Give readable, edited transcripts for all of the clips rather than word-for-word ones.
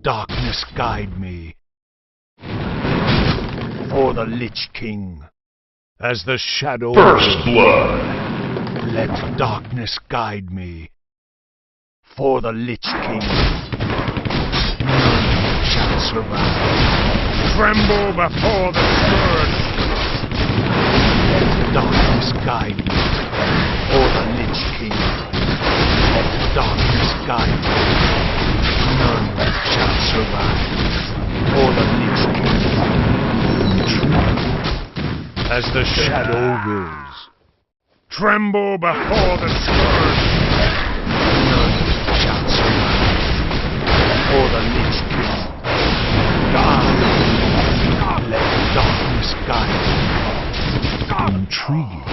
darkness guide me. For the Lich King. As the shadow First blood. Let darkness guide me. For the Lich King. None shall survive. Tremble before the scourge. Let darkness guide me. For the Lich King. Let darkness guide me. None shall survive. For the Lich King. As the shadow wills. Tremble before the scourge. None shall survive. For the Lich King. Die. Let darkness guide me. Intriguing.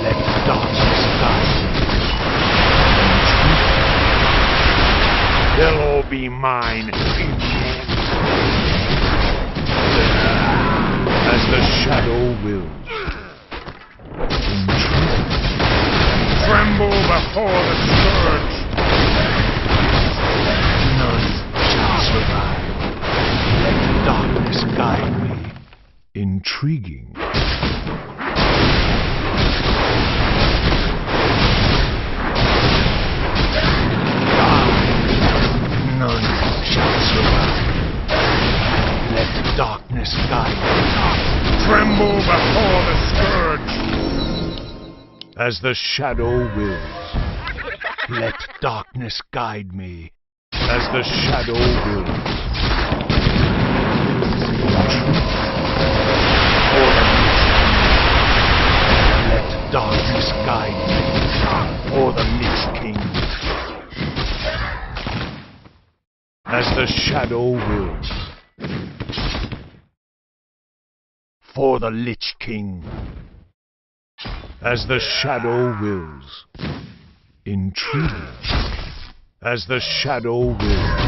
Let darkness guide me. Intriguing. They'll all be mine. As the shadow wills. Intriguing. Tremble before the scourge. None shall survive. Let darkness guide me. Intriguing. None shall survive. Let darkness guide me. Tremble before the scourge. As the shadow wills. Let darkness guide me. As the shadow wills. Let darkness guide me. For the Lich King. As the shadow wills. For the Lich King. As the shadow wills. Intriguing. As the shadow wills.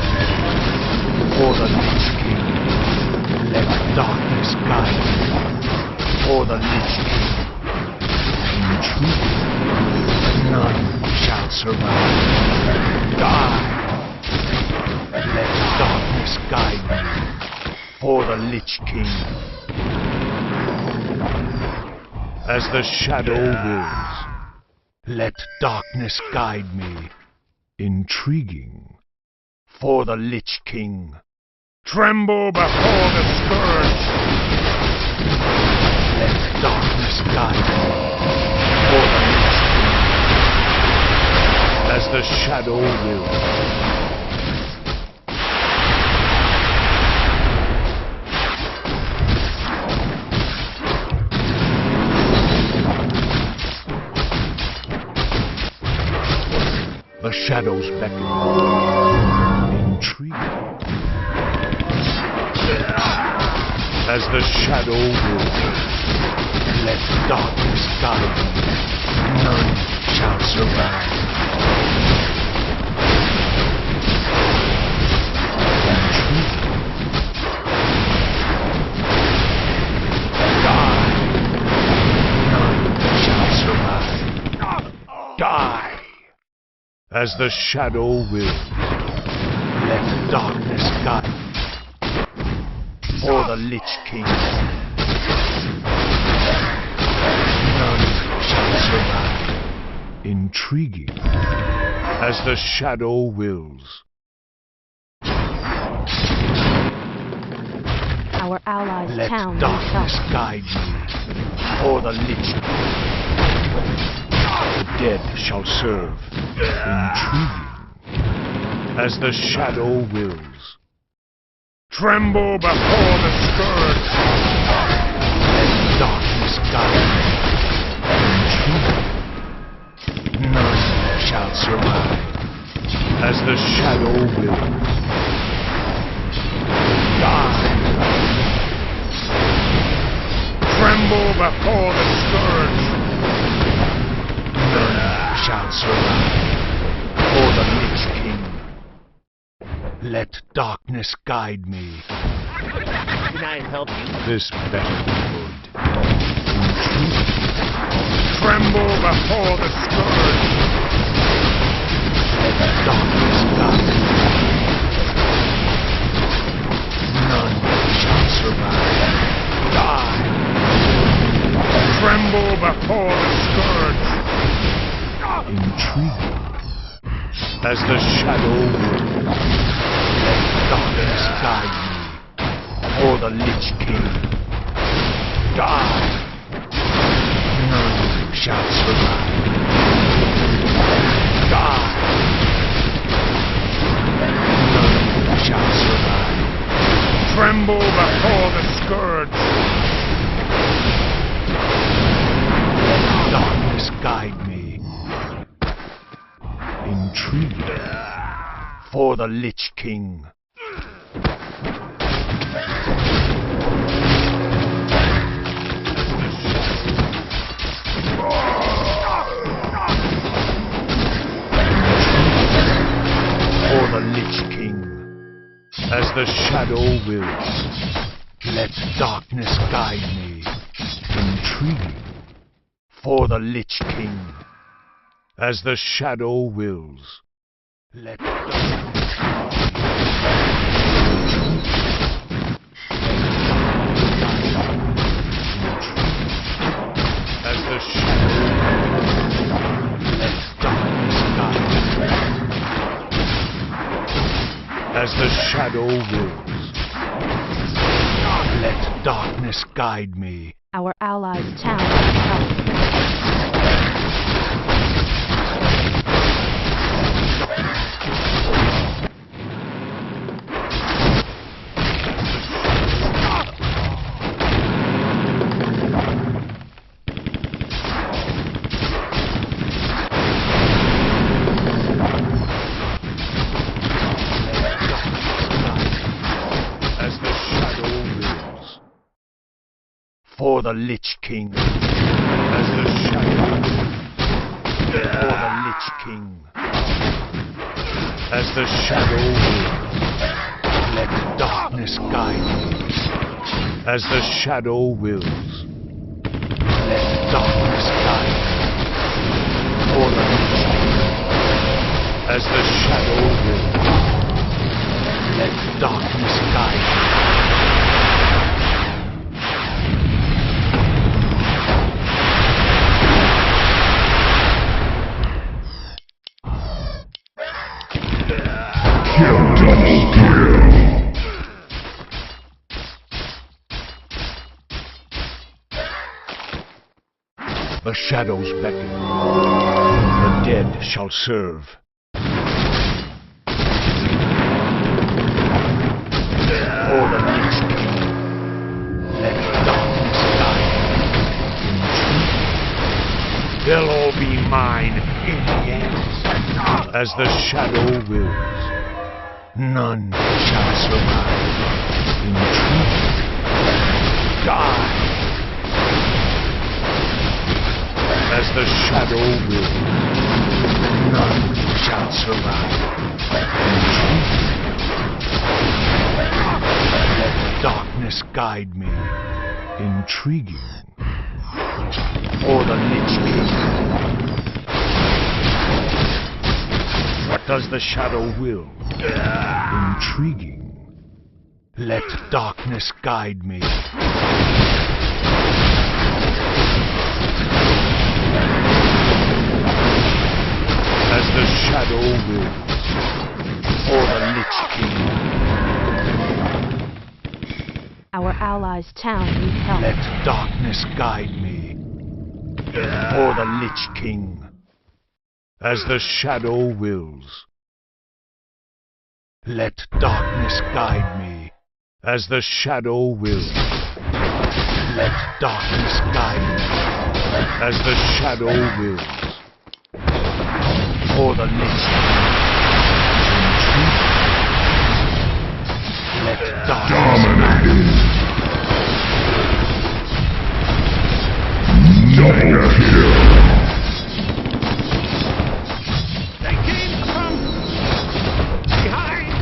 For the Lich King. Let darkness guide me. For the Lich King. Intriguing. None shall survive. Die. Let darkness guide me. For the Lich King. As the shadow wills. Let darkness guide me. Intriguing. For the Lich King. Tremble before the scourge. Let darkness guide me. For the Lich King. As the shadow wills. The shadows beckon. Intriguing. As the shadow wills. Let darkness guide me. None shall survive. Intriguing. Die. None shall survive. Die. As the shadow wills. Let darkness guide me. For the Lich King. None shall survive. Intriguing. As the shadow wills. Our allies' Let town darkness is guide me. For the Lich King. The dead shall serve. Intriguing. As the shadow wills. Tremble before the scourge. Let darkness guide me. Intriguing. None shall survive. As the shadow wills. Die. Tremble before the scourge. None shall survive. For the Lich King. Let darkness guide me. Can I help you? This battlefield. Tremble before the scourge. Let darkness guide me. intriguing. As the shadow wills. Let darkness guide me. For the Lich King. Die. None shall survive. Die. None shall survive. Tremble before the scourge. Let darkness guide me. Intriguing. For the Lich King. For the Lich King. As the shadow wills. Let darkness guide me. Intriguing. For the Lich King. As the shadow wills. Let darkness As the shadow Let darkness guide me. As the shadow wills. Let darkness guide me. Our allies' town needs help. For the Lich King. As the shadow For the Lich King. As the shadow wills. Let darkness guide me. As the shadow wills. Let darkness guide me. For the Lich King. As the shadow wills. Let darkness guide me. The shadows beckon. The dead shall serve. For the Lich King. Let darkness guide me. They'll all be mine in the end. As the shadow wills. None shall survive. Intriguing. Die. As the shadow wills. None shall survive. Intriguing. Let darkness guide me. Intriguing. For the Lich King. What does the shadow will? Intriguing. Let darkness guide me. As the shadow wills. For the Lich King. Our allies' town needs help. Let darkness guide me. For the Lich King. As the shadow wills. Let darkness guide me. As the shadow wills. Let darkness guide me. As the shadow wills. For the Lich King. Let darkness guide me. Double kill. They came from behind.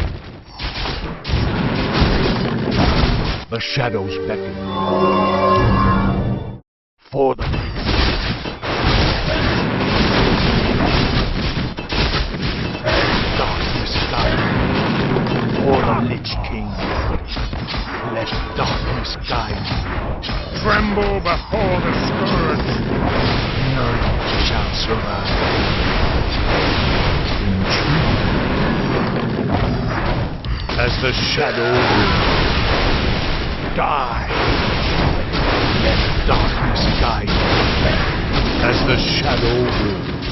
The shadows beckon. For the darkness guide me. For the Lich King. Let darkness guide me. Tremble before the scourge. None shall survive. the shadow wills. Die! Let darkness guide me. As the shadow wills.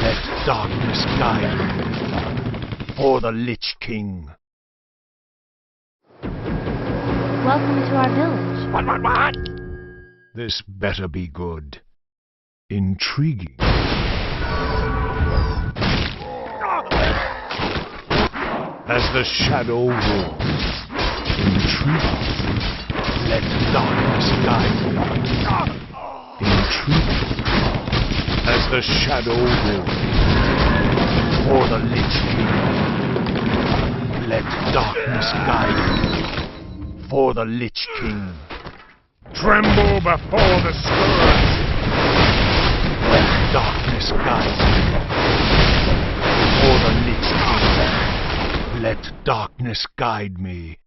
Let darkness guide me. For the Lich King. Welcome to our village. What? This better be good. Intriguing. As the shadow wills. Intriguing. Let darkness guide me. Intriguing. As the shadow wills. For the Lich King. Let darkness guide me. For the Lich King. Tremble before the scourge. Let darkness guide me. For the Lich King. Let darkness guide me.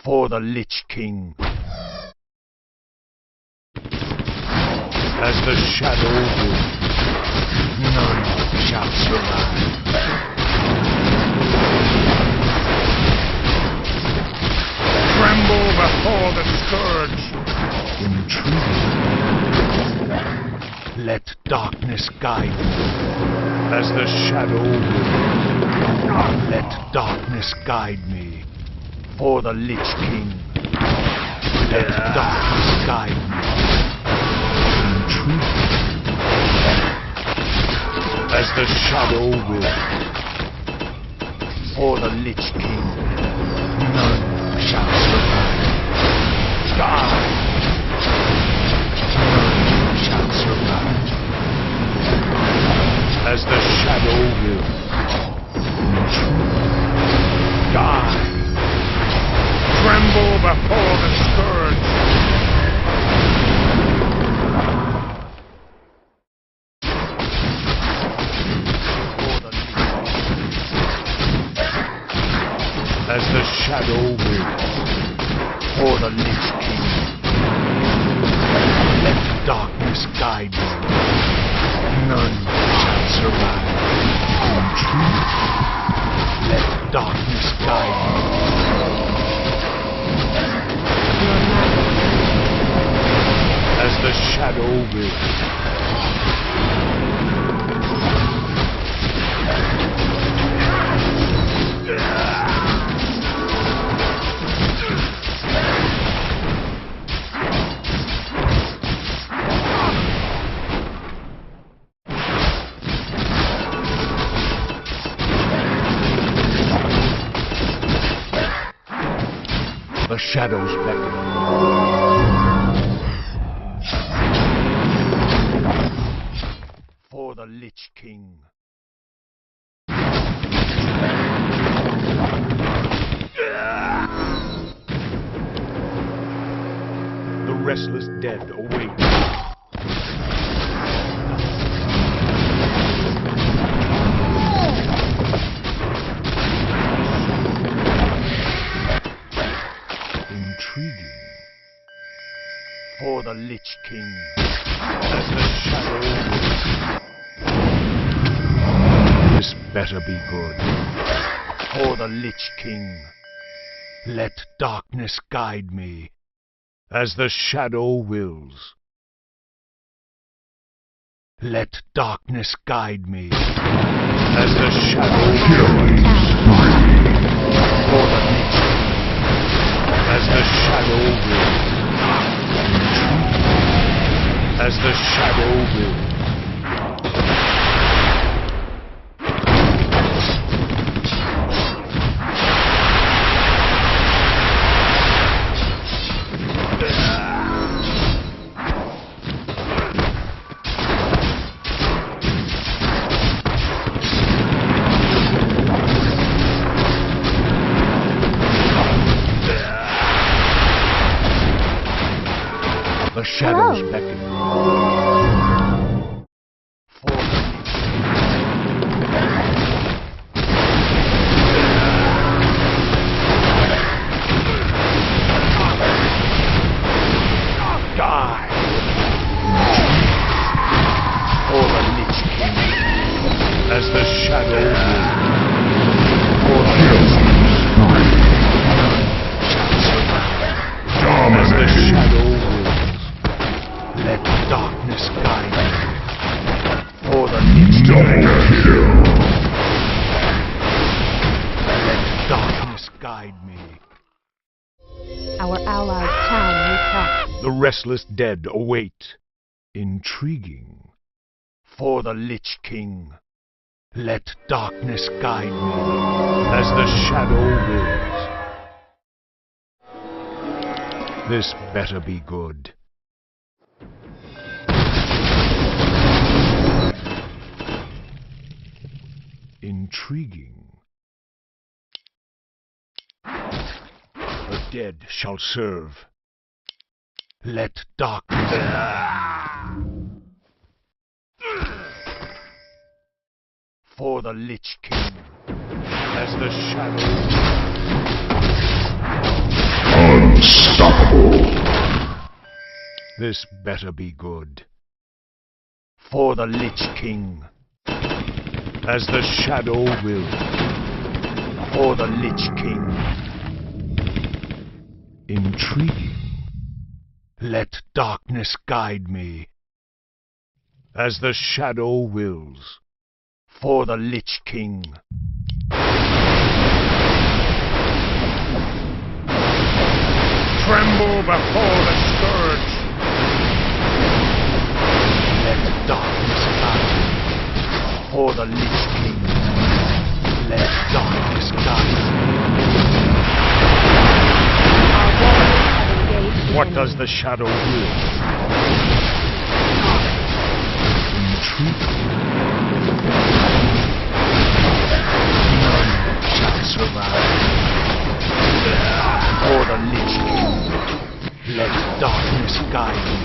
For the Lich King. As the shadow wills. None shall survive. Tremble before the scourge. Intriguing. Let darkness guide me. As the shadow wills. Let darkness guide me. For the Lich King. Let darkness guide me. Intriguing. As the shadow wills. For the Lich King. None shall survive. Die! None shall survive. As the shadow wills. Die! Tremble before the scourge. As the shadow wills. For the Lich King. Let darkness guide me. None shall survive. Intrigue. Let darkness guide me. As the shadow wills. The shadows beckon. For the Lich King. The restless dead await. Intriguing. For the Lich King. As the shadow wills. This better be good. For the Lich King. Let darkness guide me. As the shadow wills. Let darkness guide me. As the shadow Killing For the Lich King. As the shadow wills. As the shadow wills. The shadows Hello. beckon. For the Die! For the Lich King. As the shadow wills. For the Lich King. darkness guide me. Let darkness guide me. Our allied town needs help. The restless dead await. Intriguing. For the Lich King. Let darkness guide me. As the shadow wills. This better be good. Intriguing. The dead shall serve. Let darkness... For the Lich King. As the shadow... Unstoppable. This better be good. For the Lich King. As the shadow wills. For the Lich King. Intriguing. Let darkness guide me. As the shadow wills. For the Lich King. Tremble before the scourge. Let darkness guide me. For the Lich King. Let darkness guide me. What does the shadow will? Intriguing. None shall survive. For the Lich King. Let darkness guide me.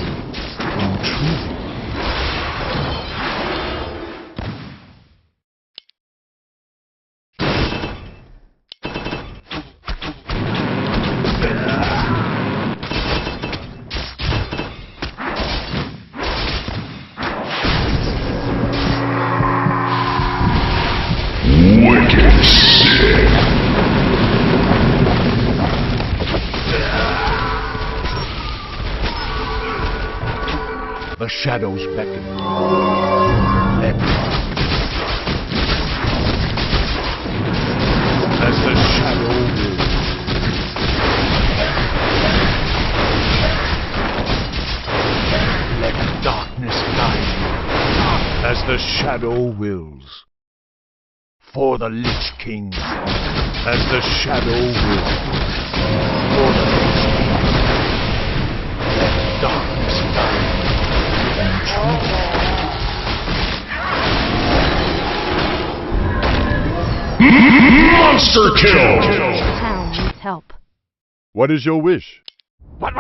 Intriguing. Wicked sick. The shadows beckon. Let as the shadow wills. Let darkness guide me. As the shadow wills. For the Lich King. As the shadow wills. For the Lich King. Let darkness guide me. Monster kill! Town needs help. What is your wish? What?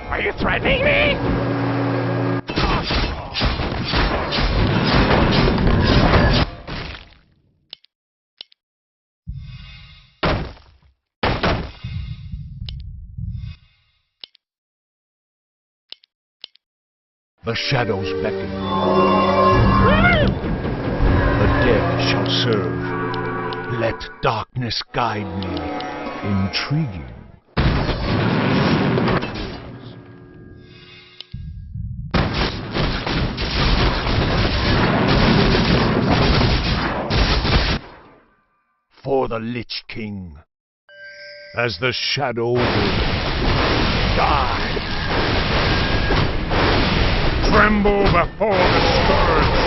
Are you threatening me? The shadows beckon. The dead shall serve. Let darkness guide me. Intriguing. For the Lich King. As the shadow wills. Die! Tremble before the scourge.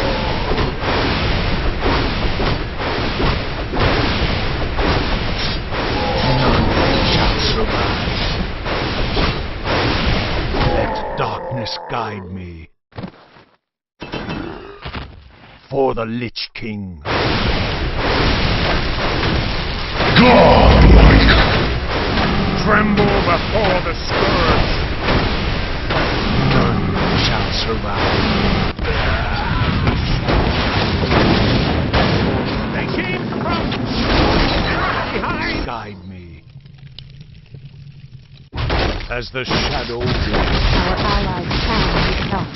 None shall survive. Let darkness guide me. For the Lich King. Godlike! Tremble before the scourge. None shall survive. They came from behind. Guide me. As the shadow wills. Our allied town needs help.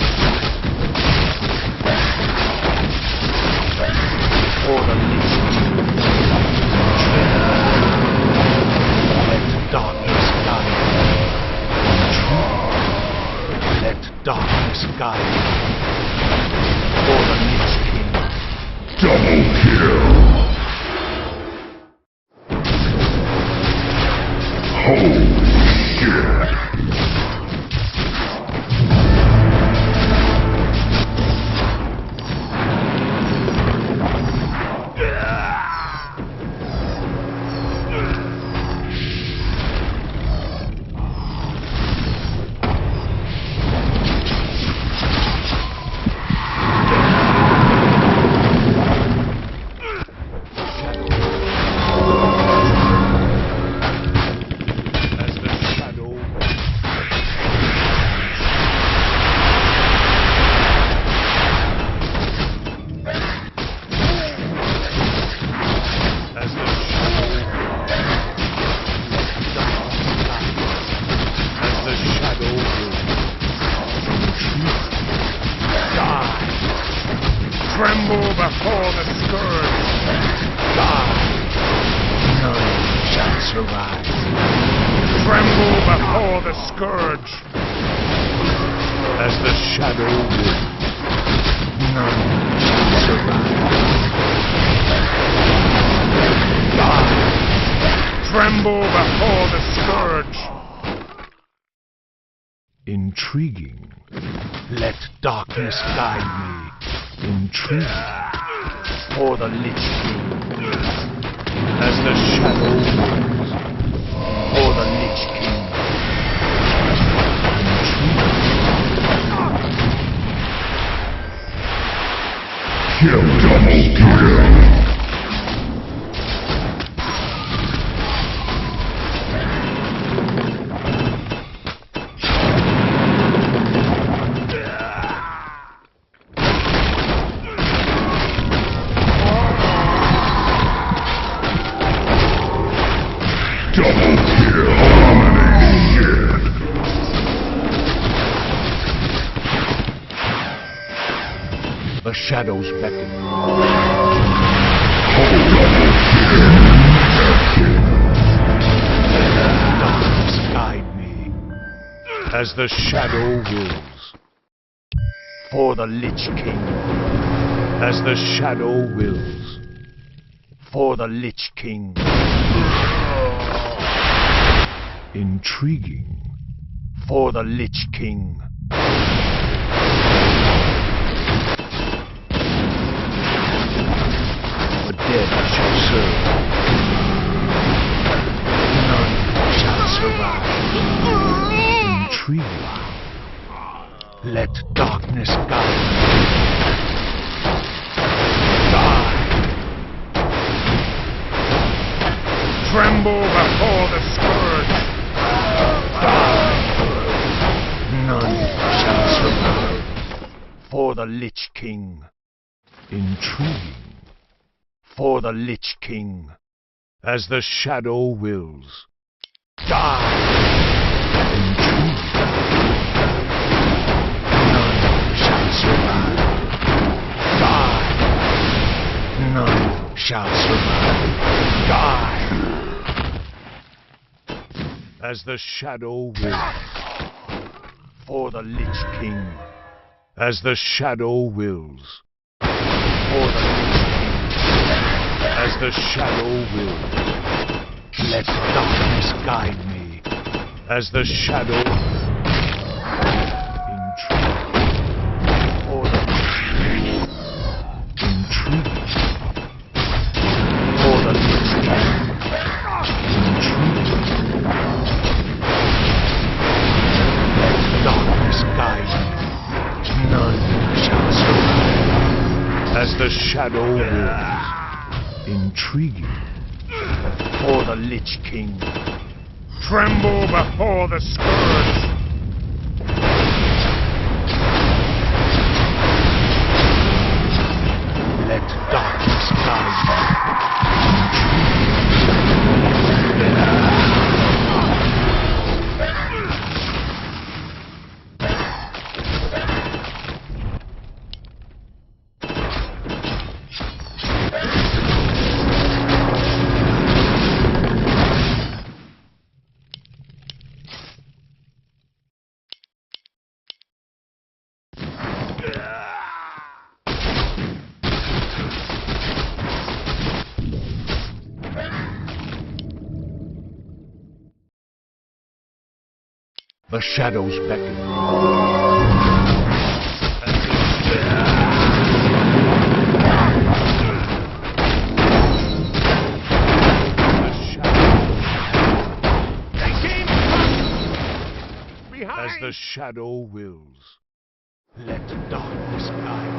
For the Lich King. Let darkness guide me. Let darkness guide me. Double kill. Holy shit. Tremble before the scourge. Die. None shall survive. Tremble before the scourge. As the shadow will. None shall survive. Die. Tremble before the scourge. Intriguing. Let darkness guide me. Intriguing. For the Lich King. As the shadow moves. For the Lich King. Intriguing. Kill double kill. Double kill. Dominating. The shadows beckon. Double kill. Darkness guide me. As the shadow wills. For the Lich King. As the shadow wills. For the Lich King. Intriguing. For the Lich King. The dead shall serve. None shall survive. Intriguing. Let darkness guide me. Die. Tremble before the scourge. None shall survive. For the Lich King. Intriguing. For the Lich King. As the shadow wills. Die! Intriguing. None shall survive. Die! None shall survive. Die! As the shadow wills. For the Lich King. As the shadow wills. For the Lich King. As the shadow wills. Let darkness guide me. As the shadow. Intrigue. For the Lich King. Intrigue. For the Lich King. Intrigue. Darkness guide me. None shall survive. As the shadow wills. Intriguing. For the Lich King. Tremble before the scourge. Let darkness guide me. The shadows beckon. As the shadow wills, let darkness guide.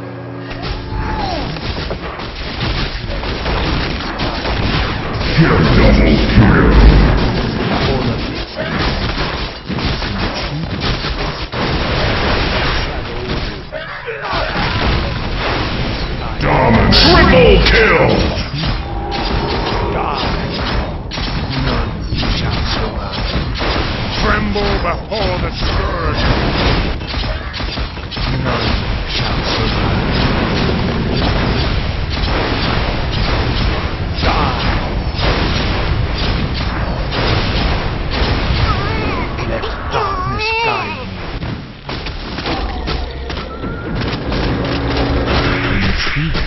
Triple kill! None shall survive. Tremble before the scourge! None shall survive. Die! Let darkness guide me. Intrigue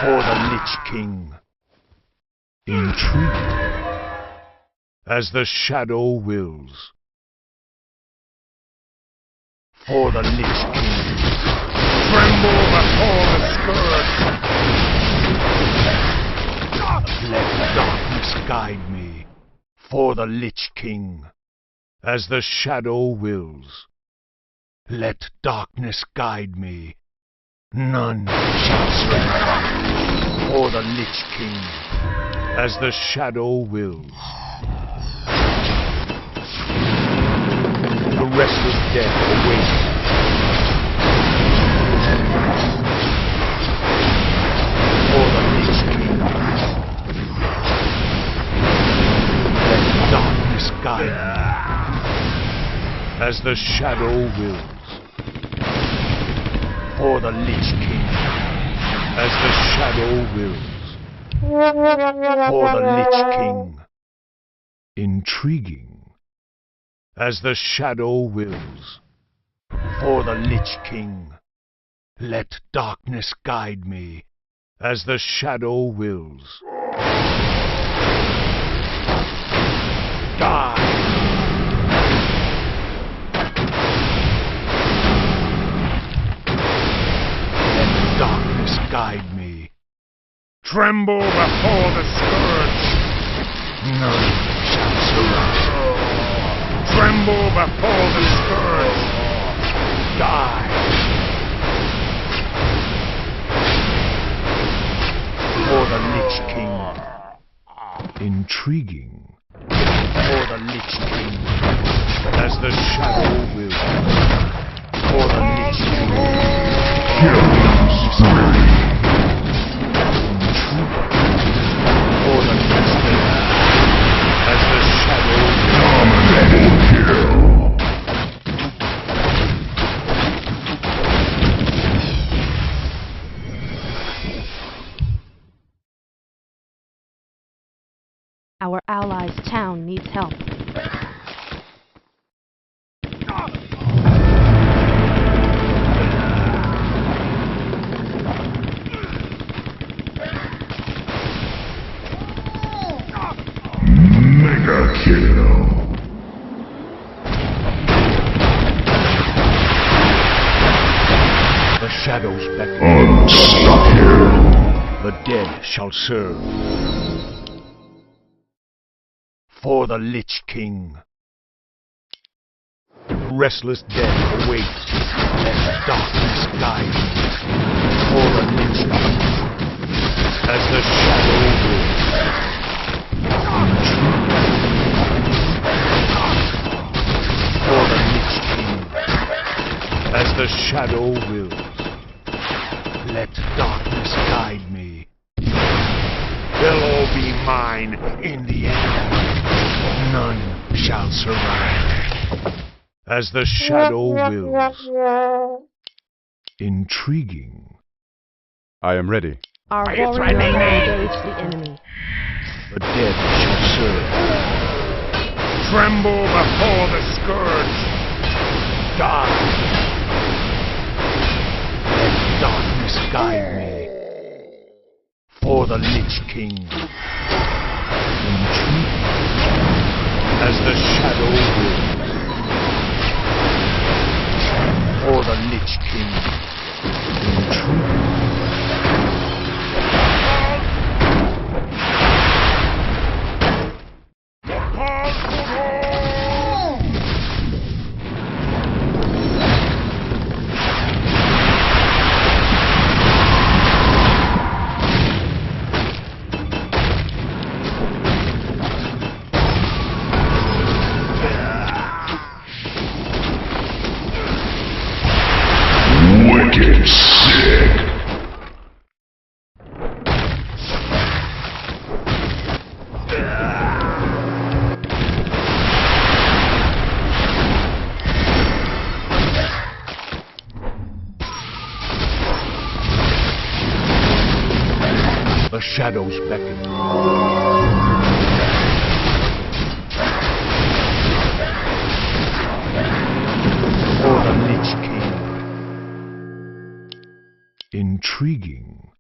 for the Lich King. Intrigue as the shadow wills. For the Lich King. Tremble before the scourge! Let darkness guide me. For the Lich King. As the shadow wills. Let darkness guide me. None shall survive. For the Lich King. As the shadow wills. The restless death awaits. For the Lich King. Let darkness guide me. As the shadow wills. For the Lich King. As the shadow wills. For the Lich King. Intriguing. As the shadow wills. For the Lich King. Let darkness guide me. As the shadow wills. Die! Let darkness guide me. Tremble before the scourge! None shall survive. Tremble before the scourge! Die! For the Lich King. Intriguing. For the Lich King. As the shadow wills. For the Lich King. Killing spree! Intriguing. For the Lich King. As the shadow Dominating kill! Our allies' town needs help. Mega kill! The shadows beckon. Unstuck here! The dead shall serve. For the Lich King. Restless death awaits. Let darkness guide me. For the Lich King. As the shadow wills. For the Lich King. As the shadow wills. Let darkness guide me. They'll all be mine in the end. None shall survive. As the shadow wills. Intriguing. I am ready. Our Are you warrior threatening me? engaged the enemy. The dead shall serve. Tremble before the scourge! Die. Let darkness guide me. For the Lich King. Intriguing. As the shadow wills. For the Lich King. Intriguing. Wicked sick. The shadows beckon. For the Lich King. Intriguing.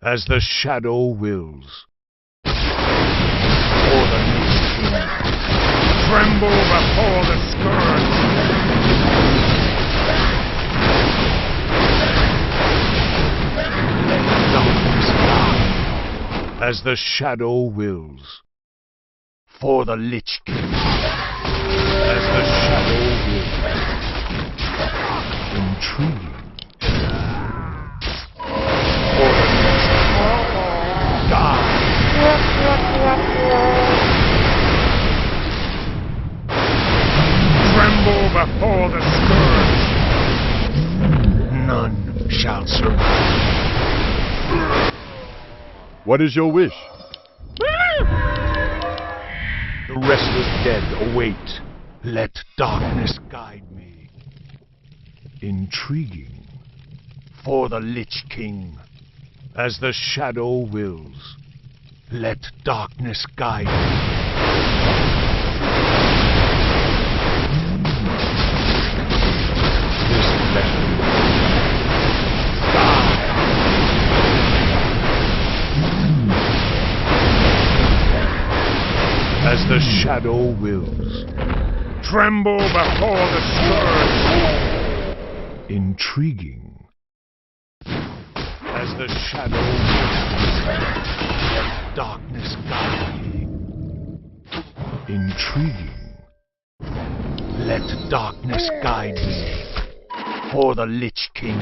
As the shadow wills. For the Lich King. Tremble before the scourge. Darkness die. As the shadow wills. For the Lich King. As the shadow wills. Intriguing. For the Lich King. Die. Tremble before the scourge. None shall survive. What is your wish? The restless dead await. Let darkness guide me. Intriguing. For the Lich King. As the shadow wills. Let darkness guide me. This vessel. Die. As the shadow wills. Tremble before the scourge. Intriguing. As the shadow wills. Let darkness guide me. Intriguing. Let darkness guide me. For the Lich King.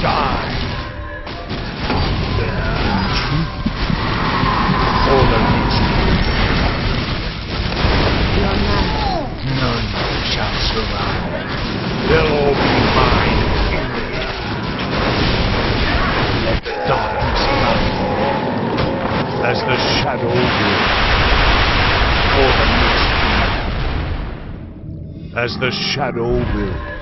Die. Intriguing. For the Lich King. Your knight. None shall survive. They'll all be mine in the end. Let darkness guide me. As the shadow wills. For the Lich King. As the shadow wills.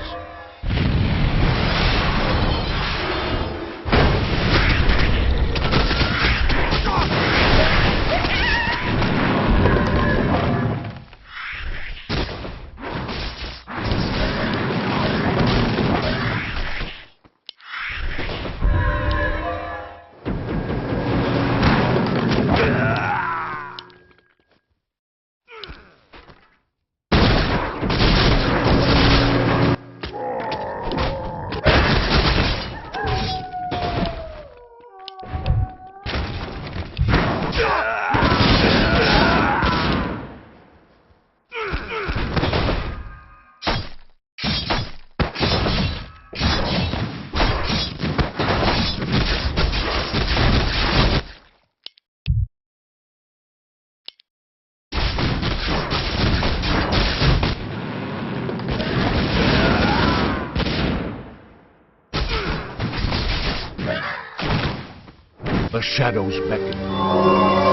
The shadows beckon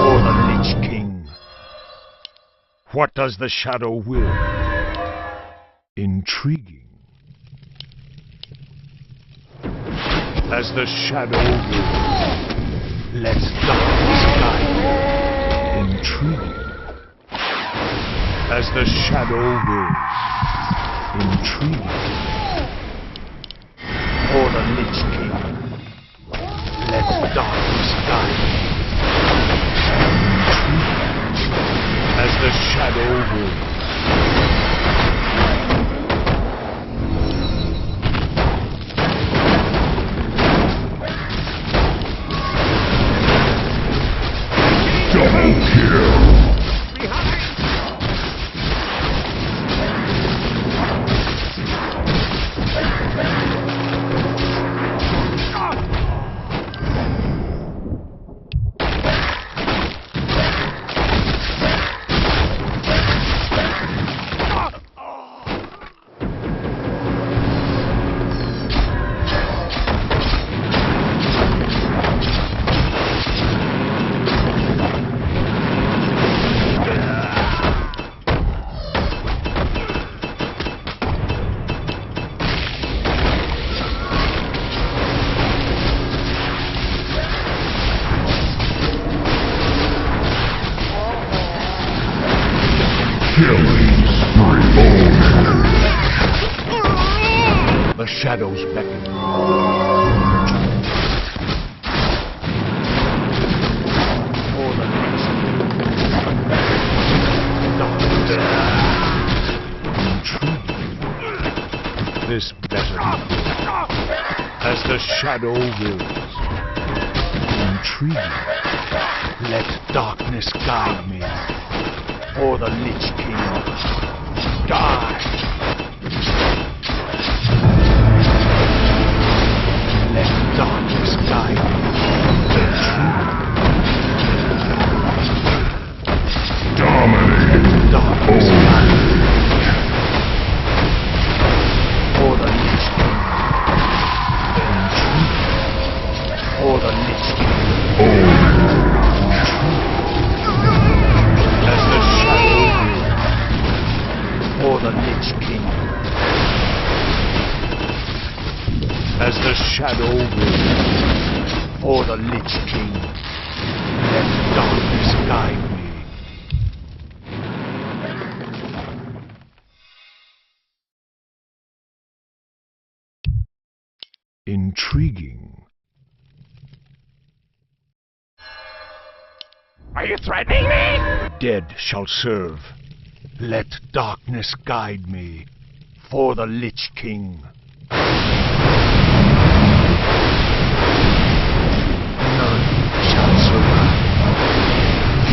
for the Lich King. What does the shadow will? Intriguing. As the shadow wills, let darkness guide me. Intriguing. As the shadow wills, intriguing. For the Lich King, let darkness guide me. Intriguing. As the shadow wills. shadows beckon. For the Lich King. This better as the shadow wills. Intriguing. Let darkness guide me. For the Lich King. Die. Let darkness guide me. Dominating. Let darkness guide me. For the Lich King. For the Lich King. As the shadow wills. For the Lich King. As the shadow wills. For the Lich King. Let darkness guide me. Intriguing. Are you threatening me? Dead shall serve. Let darkness guide me. For the Lich King. None shall survive.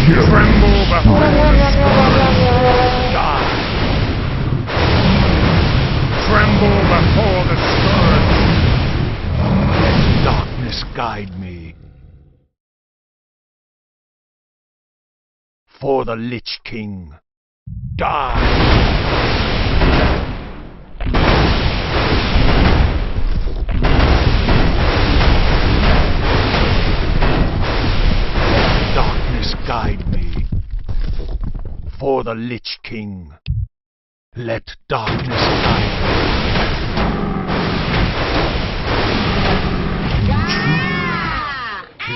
Tremble before the scourge. Die. Tremble before the scourge. Let darkness guide me. For the Lich King. Die. Let darkness guide me. For the Lich King. Let darkness guide me.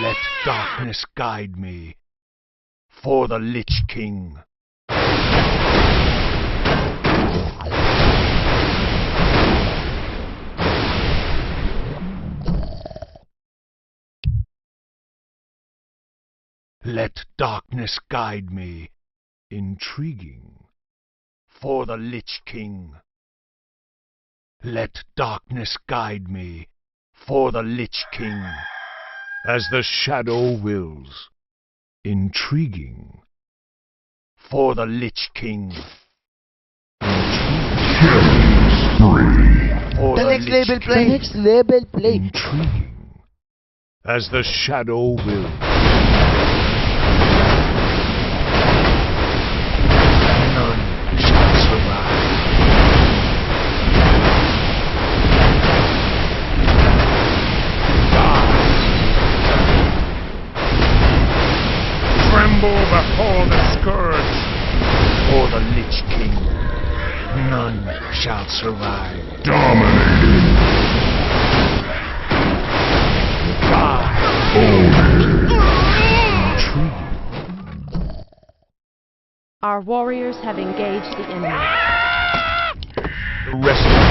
Let darkness guide me. For the Lich King. Let darkness guide me. Intriguing. For the Lich King. Let darkness guide me. For the Lich King. As the shadow wills. Intriguing. For the Lich King. For The next level Lich play. King. Next level play. Intriguing. As the shadow wills. None shall survive. Tremble before the scourge. For the Lich King. None shall survive. Dominating. Die. Intriguing. Our warriors have engaged the enemy. The rest of